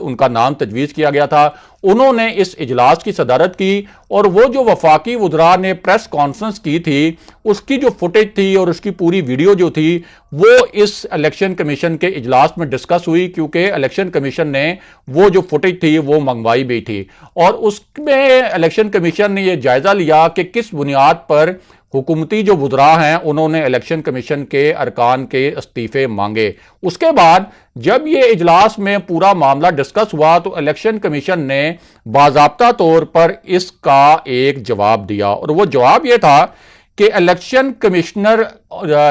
ان کا نام تجویز کیا گیا تھا، انہوں نے اس اجلاس کی صدارت کی، اور وہ جو وفاقی وزراء نے پریس کانفرنس کی تھی اس کی جو فوٹیج تھی اور اس کی پوری ویڈیو جو تھی وہ اس الیکشن کمیشن کے اجلاس میں ڈسکس ہوئی، کیونکہ الیکشن کمیشن نے وہ جو فوٹیج تھی وہ منگوائی بھی تھی، اور اس میں الیکشن کمیشن نے یہ جائزہ لیا کہ کس بنیاد پر حکومتی جو وزراء ہیں انہوں نے الیکشن کمیشن کے ارکان کے استعفے مانگے۔ اس کے بعد جب یہ اجلاس میں پورا معاملہ ڈسکس ہوا تو الیکشن کمیشن نے باضابطہ طور پر اس کا ایک جواب دیا، اور وہ جواب یہ تھا کہ الیکشن کمشنر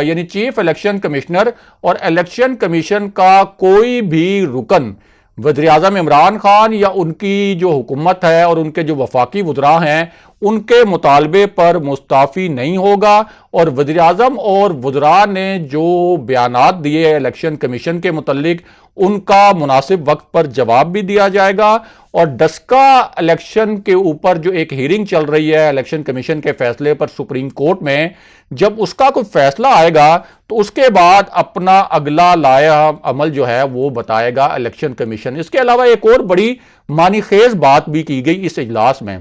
یعنی چیف الیکشن کمشنر اور الیکشن کمیشن کا کوئی بھی رکن وزیر اعظم عمران خان یا ان کی جو حکومت ہے اور ان کے جو وفاقی وزراء ہیں ان کے مطالبے پر مستعفی نہیں ہوگا، اور وزیر اعظم اور وزراء نے جو بیانات دیے الیکشن کمیشن کے متعلق ان کا مناسب وقت پر جواب بھی دیا جائے گا، اور ڈسکا الیکشن کے اوپر جو ایک ہیرنگ چل رہی ہے الیکشن کمیشن کے فیصلے پر سپریم کورٹ میں، جب اس کا کوئی فیصلہ آئے گا تو اس کے بعد اپنا اگلا لائحہ عمل جو ہے وہ بتائے گا الیکشن کمیشن۔ اس کے علاوہ ایک اور بڑی معنی خیز بات بھی کی گئی اس اجلاس میں،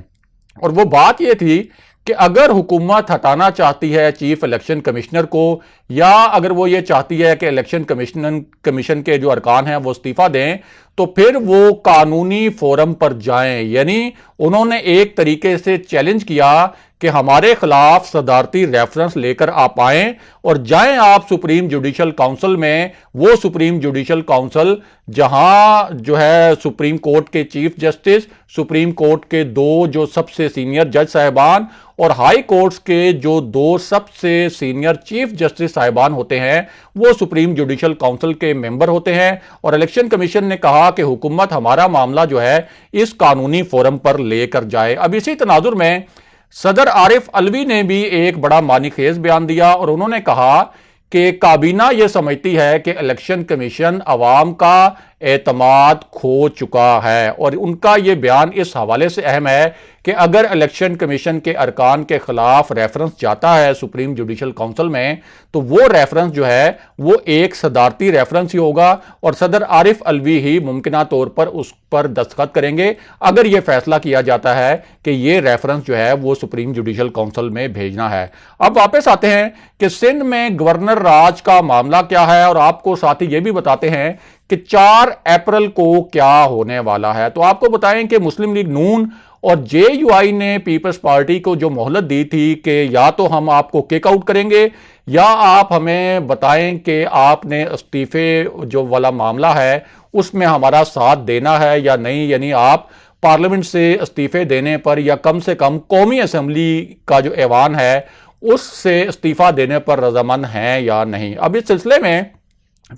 اور وہ بات یہ تھی کہ اگر حکومت ہٹانا چاہتی ہے چیف الیکشن کمشنر کو، یا اگر وہ یہ چاہتی ہے کہ الیکشن کمیشن کے جو ارکان ہیں وہ استعفیٰ دیں، تو پھر وہ قانونی فورم پر جائیں، یعنی انہوں نے ایک طریقے سے چیلنج کیا کہ ہمارے خلاف صدارتی ریفرنس لے کر آپ آئیں اور جائیں آپ سپریم جوڈیشل کونسل میں، وہ سپریم جوڈیشل کونسل جہاں جو ہے سپریم کورٹ کے چیف جسٹس، سپریم کورٹ کے دو جو سب سے سینئر جج صاحبان اور ہائی کورٹس کے جو دو سب سے سینئر چیف جسٹس صاحبان ہوتے ہیں وہ سپریم جوڈیشل کونسل کے ممبر ہوتے ہیں، اور الیکشن کمیشن نے کہا کہ حکومت ہمارا معاملہ جو ہے اس قانونی فورم پر لے کر جائے۔ اب اسی تناظر میں صدر عارف علوی نے بھی ایک بڑا معنی خیز بیان دیا، اور انہوں نے کہا کہ کابینہ یہ سمجھتی ہے کہ الیکشن کمیشن عوام کا اعتماد کھو چکا ہے، اور ان کا یہ بیان اس حوالے سے اہم ہے کہ اگر الیکشن کمیشن کے ارکان کے خلاف ریفرنس جاتا ہے سپریم جوڈیشل کونسل میں تو وہ ریفرنس جو ہے وہ ایک صدارتی ریفرنس ہی ہوگا، اور صدر عارف علوی ہی ممکنہ طور پر اس پر دستخط کریں گے اگر یہ فیصلہ کیا جاتا ہے کہ یہ ریفرنس جو ہے وہ سپریم جوڈیشل کونسل میں بھیجنا ہے۔ اب واپس آتے ہیں کہ سندھ میں گورنر راج کا معاملہ کیا ہے، اور آپ کو ساتھ ہی یہ بھی بتاتے ہیں کہ 4 اپریل کو کیا ہونے والا ہے۔ تو آپ کو بتائیں کہ مسلم لیگ نون اور جے یو آئی نے پیپلز پارٹی کو جو مہلت دی تھی کہ یا تو ہم آپ کو کک آؤٹ کریں گے یا آپ ہمیں بتائیں کہ آپ نے استعفے جو والا معاملہ ہے اس میں ہمارا ساتھ دینا ہے یا نہیں، یعنی آپ پارلیمنٹ سے استعفے دینے پر یا کم سے کم قومی اسمبلی کا جو ایوان ہے اس سے استعفیٰ دینے پر رضامند ہیں یا نہیں۔ اب اس سلسلے میں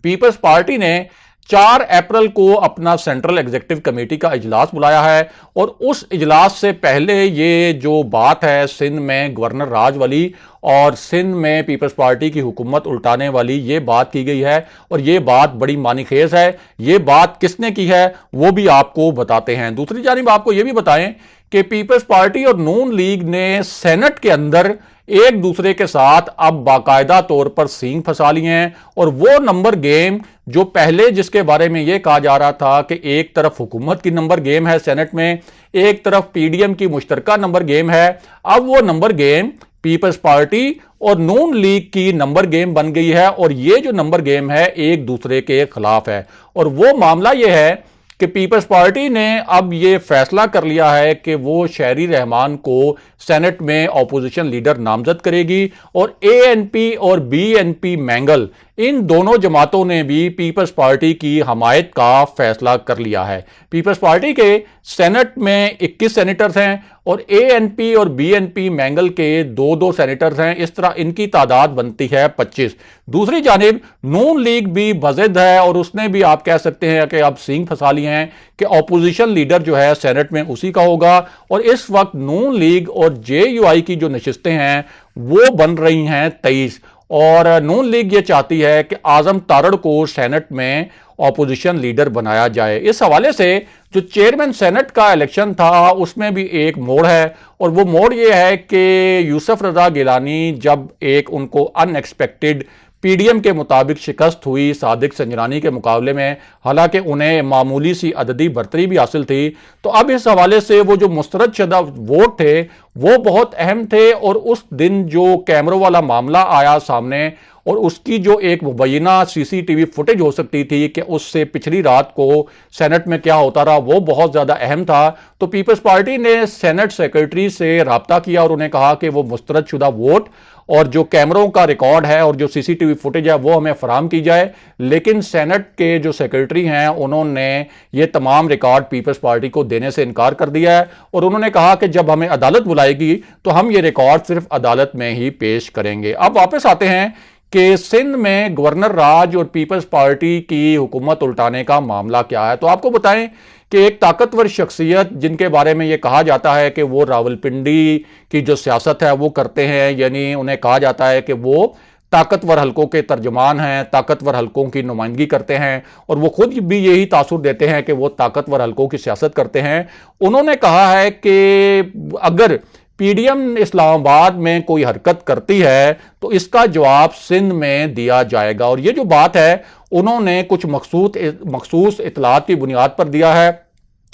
پیپلز پارٹی نے 4 اپریل کو اپنا سینٹرل ایگزیکٹو کمیٹی کا اجلاس بلایا ہے، اور اس اجلاس سے پہلے یہ جو بات ہے سندھ میں گورنر راج والی اور سندھ میں پیپلز پارٹی کی حکومت الٹانے والی، یہ بات کی گئی ہے، اور یہ بات بڑی معنی خیز ہے۔ یہ بات کس نے کی ہے وہ بھی آپ کو بتاتے ہیں۔ دوسری جانب آپ کو یہ بھی بتائیں کہ پیپلز پارٹی اور نون لیگ نے سینٹ کے اندر ایک دوسرے کے ساتھ اب باقاعدہ طور پر سینگ پھنسا لیے ہیں، اور وہ نمبر گیم جو پہلے جس کے بارے میں یہ کہا جا رہا تھا کہ ایک طرف حکومت کی نمبر گیم ہے سینٹ میں، ایک طرف پی ڈی ایم کی مشترکہ نمبر گیم ہے، اب وہ نمبر گیم پیپلز پارٹی اور نون لیگ کی نمبر گیم بن گئی ہے، اور یہ جو نمبر گیم ہے ایک دوسرے کے خلاف ہے۔ اور وہ معاملہ یہ ہے کہ پیپلز پارٹی نے اب یہ فیصلہ کر لیا ہے کہ وہ شہری رحمان کو سینٹ میں اپوزیشن لیڈر نامزد کرے گی، اور اے این پی اور بی این پی مینگل ان دونوں جماعتوں نے بھی پیپلز پارٹی کی حمایت کا فیصلہ کر لیا ہے۔ پیپلز پارٹی کے سینٹ میں 21 سینیٹرز ہیں اور اے این پی اور بی این پی مینگل کے 2 سینیٹرز ہیں، اس طرح ان کی تعداد بنتی ہے 25۔ دوسری جانب نون لیگ بھی بضد ہے، اور اس نے بھی آپ کہہ سکتے ہیں کہ اب سینگ پھنسا لیے ہیں کہ اپوزیشن لیڈر جو ہے سینٹ میں اسی کا ہوگا، اور اس وقت نون لیگ اور جے یو آئی کی جو نشستیں ہیں وہ بن رہی ہیں 23، اور نون لیگ یہ چاہتی ہے کہ اعظم تارڑ کو سینٹ میں اپوزیشن لیڈر بنایا جائے۔ اس حوالے سے جو چیئرمین سینٹ کا الیکشن تھا اس میں بھی ایک موڑ ہے، اور وہ موڑ یہ ہے کہ یوسف رضا گیلانی جب ایک ان کو ان ایکسپیکٹڈ پی ڈی ایم کے مطابق شکست ہوئی صادق سنجرانی کے مقابلے میں، حالانکہ انہیں معمولی سی عددی برتری بھی حاصل تھی۔ تو اب اس حوالے سے وہ جو مسترد شدہ ووٹ تھے وہ بہت اہم تھے، اور اس دن جو کیمروں والا معاملہ آیا سامنے اور اس کی جو ایک مبینہ سی سی ٹی وی فوٹیج ہو سکتی تھی کہ اس سے پچھلی رات کو سینٹ میں کیا ہوتا رہا، وہ بہت زیادہ اہم تھا۔ تو پیپلز پارٹی نے سینٹ سیکرٹری سے رابطہ کیا اور انہیں کہا کہ وہ مسترد شدہ ووٹ اور جو کیمروں کا ریکارڈ ہے اور جو سی سی ٹی وی فوٹیج ہے وہ ہمیں فراہم کی جائے، لیکن سینٹ کے جو سیکرٹری ہیں انہوں نے یہ تمام ریکارڈ پیپلز پارٹی کو دینے سے انکار کر دیا ہے، اور انہوں نے کہا کہ جب ہمیں عدالت بلائے گی تو ہم یہ ریکارڈ صرف عدالت میں ہی پیش کریں گے۔ اب واپس آتے ہیں کہ سندھ میں گورنر راج اور پیپلز پارٹی کی حکومت الٹانے کا معاملہ کیا ہے۔ تو آپ کو بتائیں کہ ایک طاقتور شخصیت جن کے بارے میں یہ کہا جاتا ہے کہ وہ راولپنڈی کی جو سیاست ہے وہ کرتے ہیں، یعنی انہیں کہا جاتا ہے کہ وہ طاقتور حلقوں کے ترجمان ہیں، طاقتور حلقوں کی نمائندگی کرتے ہیں، اور وہ خود بھی یہی تاثر دیتے ہیں کہ وہ طاقتور حلقوں کی سیاست کرتے ہیں۔ انہوں نے کہا ہے کہ اگر پی ڈی ایم اسلام آباد میں کوئی حرکت کرتی ہے تو اس کا جواب سندھ میں دیا جائے گا، اور یہ جو بات ہے انہوں نے کچھ مخصوص اطلاعات کی بنیاد پر دیا ہے،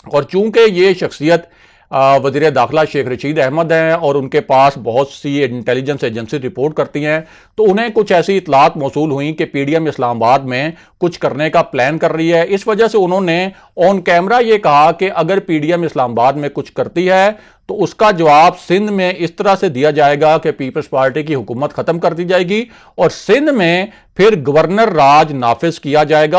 اور چونکہ یہ شخصیت وزیر داخلہ شیخ رشید احمد ہیں اور ان کے پاس بہت سی انٹیلیجنس ایجنسی رپورٹ کرتی ہیں، تو انہیں کچھ ایسی اطلاعات موصول ہوئیں کہ پی ڈی ایم اسلام آباد میں کچھ کرنے کا پلان کر رہی ہے۔ اس وجہ سے انہوں نے آن کیمرہ یہ کہا کہ اگر پی ڈی ایم اسلام آباد میں کچھ کرتی ہے تو اس کا جواب سندھ میں اس طرح سے دیا جائے گا کہ پیپلز پارٹی کی حکومت ختم کر دی جائے گی اور سندھ میں پھر گورنر راج نافذ کیا جائے گا۔